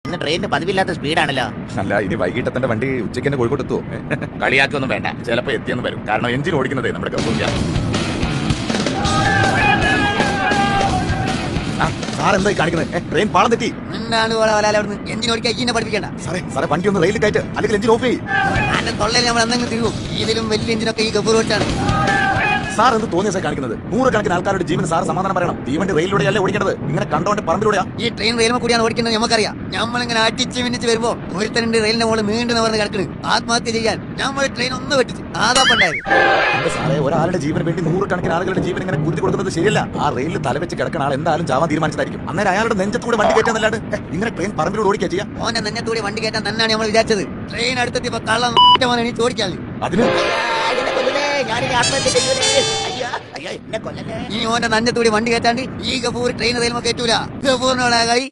ഇന്ന് ട്രെയിനിന് പതിവില്ലാത്ത സ്പീഡാണല്ലോ. അല്ല, ഇനി വൈകിട്ട് തന്റെ വണ്ടി ഉച്ചയ്ക്ക് തന്നെ കോഴിക്കോട്ട് എത്തുവോ? കളിയാക്കൊന്നും വേണ്ട, ചിലപ്പോ എത്തിയെന്ന് വരും. കാരണം എഞ്ചിൻ ഓടിക്കുന്നതേ നമ്മുടെ ഗൗരവ. സാർ എന്തായി കാണിക്കുന്നത്? ട്രെയിൻ പാളം തെറ്റി. എഞ്ചിൻ ഓടിക്കാൻ ഇന്നെ പഠിപ്പിക്കണ്ട സാറേ വണ്ടി ഒന്ന് റെയിലിൽ കയറ്റ്, അല്ലെങ്കിൽ എഞ്ചിൻ ഓഫ് ചെയ്യും. അതിന്റെ തൊള്ളയിൽ നമ്മൾ എന്തെങ്കിലും തിരിവും. ഇതിലും വലിയ എഞ്ചിനൊക്കെ ഈ ഗഫൂർ വെച്ചാണ്. സാർ എന്ത് തോന്നിയ സാർ കാണിക്കുന്നത്? 100 കണക്കിന് ആൾക്കാരുടെ ജീവന് സാർ സമാധാനം പറയണം. തീവണ്ടി റെയിലൂടെയല്ലേ ഓടിക്കേണ്ടത്, ഇങ്ങനെ കണ്ടോണ്ട് പറമ്പിലൂടെയാ. ഈ ട്രെയിൻ റെയിൽമ കൂടിയാണ് ഓടിക്കുന്നത് നമുക്കറിയാം. നമ്മളിങ്ങനെ അടിച്ച് മിന്നിച്ച് വരുമ്പോ ഒരുത്തനുണ്ട് റെയിലിന്റെ മുകളിൽ നീണ്ടു നിവർന്ന് കിടക്കണ്. ആത്മഹത്യ ചെയ്യാൻ നമ്മൾ ട്രെയിൻ ഒന്ന് വെട്ടിച്ച് ആദാപ്പുണ്ടായത്. എന്റെ സാറേ, ഒരാളുടെ ജീവന് വേണ്ടി 100 കണക്കിന് ആളുകളുടെ ജീവൻ ഇങ്ങനെ കുരുതി കൊടുക്കുന്നത് ശരിയല്ല. ആ റെയിലിൽ തലവെച്ച് കിടക്കുന്ന ആൾ എന്തായാലും ചാവാൻ തീരുമാനിച്ചതായിരിക്കും. അന്നേരം അയാളുടെ നെഞ്ചത്തൂടെ വണ്ടി കയറ്റാന്നല്ലാണ്ട് ഇങ്ങനെ ട്രെയിൻ പറമ്പിലൂടെ ഓടിക്കാ ചെയ്യാം. ഓന്റെ നെഞ്ഞത്തൂടെ വണ്ടി കയറ്റാൻ തന്നെയാണ് നമ്മൾ വിചാരിച്ചത്. ട്രെയിൻ അടുത്തെത്തിയപ്പോ കള്ളം എണീച്ച് ഓടിക്കാൻ. അതിന് ഈ ഓന്റെ നഞ്ഞത്തൂടി വണ്ടി കയറ്റാണ്ട് ഈ ഗഫൂർ ട്രെയിൻ റെയിൽമ കയറ്റൂല. ഗഫൂറിനോടായി